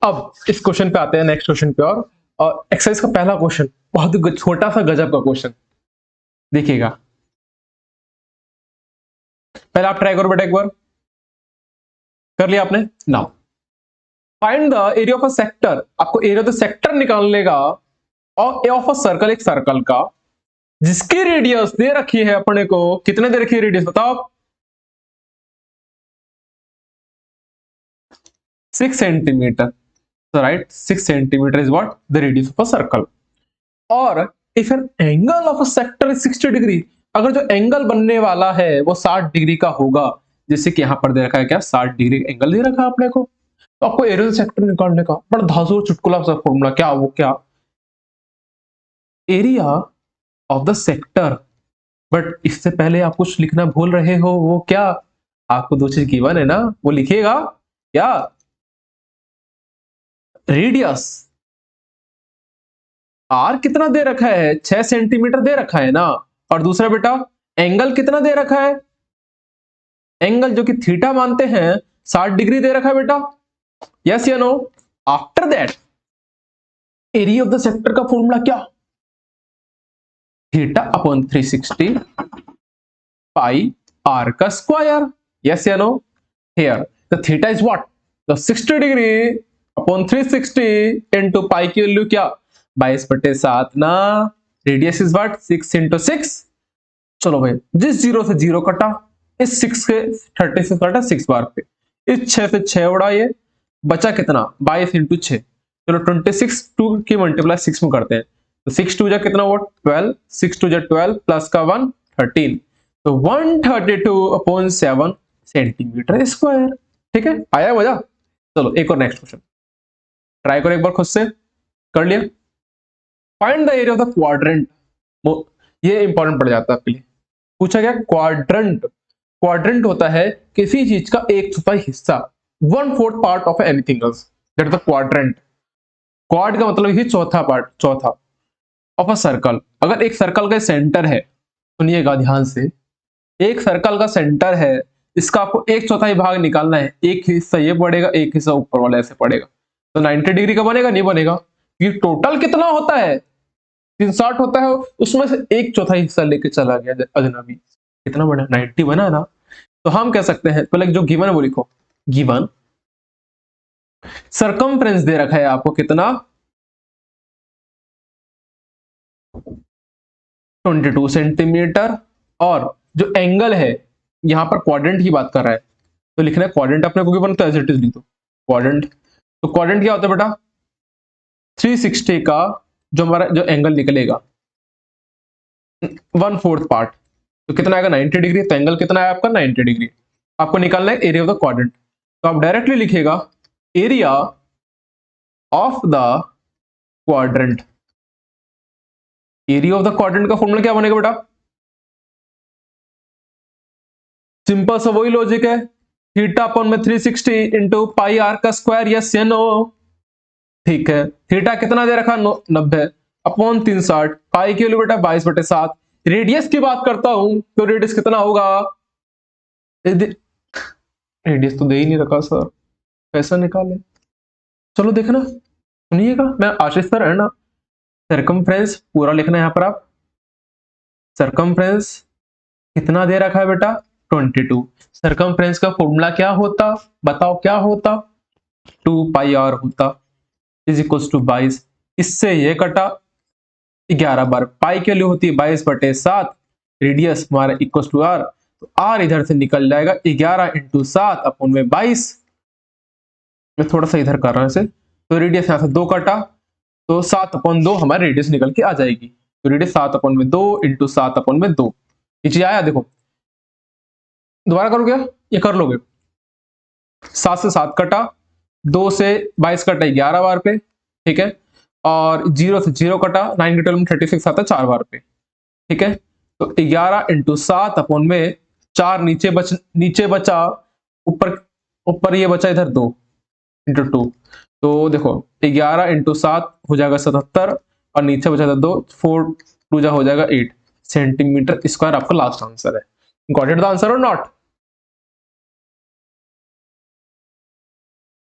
अब इस क्वेश्चन पे आते हैं, नेक्स्ट क्वेश्चन पे। और एक्सरसाइज का पहला क्वेश्चन बहुत ही छोटा सा गजब का क्वेश्चन, देखिएगा। पहले आप ट्राई करो बेटा, एक बार कर लिया आपने। Now find the area of a sector, आपको एरिया ऑफ द सेक्टर निकालने का, और ए ऑफ अ सर्कल, एक सर्कल का जिसकी रेडियस दे रखी है अपने को, कितने दे रखी है रेडियस बताओ आप? 6 centimetre, right. 6 centimetre is what the radius of a circle. और if an angle of a sector is 60 degree, अगर जो एंगल बनने वाला है वो 60 डिग्री का होगा, जैसे कि यहां पर दे रखा है क्या, 60 डिग्री एंगल दे रखा है अपने को, तो आपको एरिया ऑफ सेक्टर निकालने का बड़ा धांसू चुटकुला सा फॉर्मूला, क्या वो, क्या area of the sector. But इससे पहले आप कुछ लिखना भूल रहे हो, वो क्या? आपको दो चीज गिवन है ना, वो लिखिएगा क्या? रेडियस आर कितना दे रखा है, 6 सेंटीमीटर दे रखा है ना, और दूसरा बेटा एंगल कितना दे रखा है, एंगल जो कि थीटा मानते हैं 60 डिग्री दे रखा है बेटा, यस या no. After that area of the sector का फॉर्मूला क्या? थीटा अपॉन 360 पाई आर का स्क्वायर, यस या no. Here the theta is what, the 60 degree upon 360 into pi की वैल्यू क्या, 22/7 ना। Radius is what, 6 into 6। चलो भाई, जिस जीरो से जीरो कटा, इस 6 के 30 से कटा 6 बार पे, इस 6 से 6 उड़ाइए, बचा कितना, 22 इंटू 6। चलो 26 2 की मल्टीप्लाई 6 में करते हैं, तो 6 2 जा कितना हुआ 12, 6 2 जा 12 प्लस का 1 13, तो 132/7 सेंटीमीटर स्क्वायर। ठीक है, आया मजा। चलो एक और नेक्स्ट क्वेश्चन ट्राई करो एक बार खुद से, कर लिया। Find the area of the quadrant, ये इंपॉर्टेंट पड़ जाता है आपके लिए। पूछा गया क्वाड्रेंट, क्वाड्रेंट होता है किसी चीज का 1/4 हिस्सा, 1/4 part of anything else, that is the quadrant. Quad का मतलब ही चौथा पार्ट, चौथा ऑफ अ सर्कल। अगर एक सर्कल का सेंटर है, सुनिएगा ध्यान से, एक सर्कल का सेंटर है, इसका आपको 1/4 भाग निकालना है, एक हिस्सा ये पड़ेगा, एक हिस्सा ऊपर वाला ऐसे पड़ेगा, तो 90 डिग्री का बनेगा, नहीं बनेगा? ये टोटल कितना होता है, 360 होता है, उसमें से 1/4 हिस्सा लेके चला गया अजनबी, कितना बना, 90 बना ना। तो हम कह सकते हैं, पहले जो गिवन है वो लिखो, गिवन सरकमफ्रेंस दे रखा है आपको कितना, 22 सेंटीमीटर, और जो एंगल है, यहां पर क्वाड्रेंट की बात कर रहा है, तो लिखना है क्वाड्रेंट अपने को गिवन, तो एज इट इज लिख दो क्वाड्रेंट। तो क्वाड्रेंट क्या होता है बेटा, 360 का जो हमारा जो एंगल निकलेगा 1/4 पार्ट, तो कितना आएगा 90 डिग्री, तो एंगल कितना है आपका 90 डिग्री। आपको निकालना है एरिया ऑफ द क्वाड्रेंट, तो आप डायरेक्टली लिखिएगा area of the quadrant. Area of the quadrant का फॉर्मूला क्या बनेगा बेटा, सिंपल सा वही लॉजिक है, थीटा अपॉन में 360 इंटू पाई आर का स्क्वायर, यस या नो। ठीक है, थीटा कितना दे रखा 90 अपॉन 360, पाई की वैल्यू बेटा 22/7। रेडियस की बात करता हूं तो रेडियस कितना होगा, रेडियस तो दे ही नहीं रखा सर, कैसा निकाले? चलो देखना, सुनिएगा, मैं आशीष सर है ना। सर्कमफ्रेंस पूरा लिखना है यहाँ पर आप, सर्कमफ्रेंस कितना दे रखा है बेटा 22। सर्कमफ्रेंस का फॉर्मूला क्या होता, बताओ क्या होता, 2 पाई आर होता, इज इक्वल टू 22, इससे ये कटा 11 बार, पाई की वैल्यू होती है 22/7, रेडियस हमारा इक्वल टू आर, तो आर इधर से निकल जाएगा 11 इंटू 7 अपॉन में 22। मैं थोड़ा सा इधर कर रहा हूं इसे, तो रेडियस यहां से 2 कटा, तो 7/2 हमारी रेडियस निकल के आ जाएगी, तो रेडियस 7/2 इंटू 7/2, ये चीज आया देखो, दोबारा करोगे ये कर लोगे, 7 से 7 कटा, 2 से 22 कटा 11 बार पे, ठीक है, और 0 से 0 कटा, 9 के 12 में 36 आता है 4 बार पे, ठीक है, तो 11 इंटू 7 अपॉन में 4 नीचे बचा, ऊपर ये बचा इधर 2 इंटू 2, तो देखो 11 इंटू 7 हो जाएगा 77, और नीचे बचा था 2, 4 2 जा हो जाएगा 8 सेंटीमीटर स्क्वायर, आपका लास्ट आंसर है। गॉट इट द आंसर और नॉट?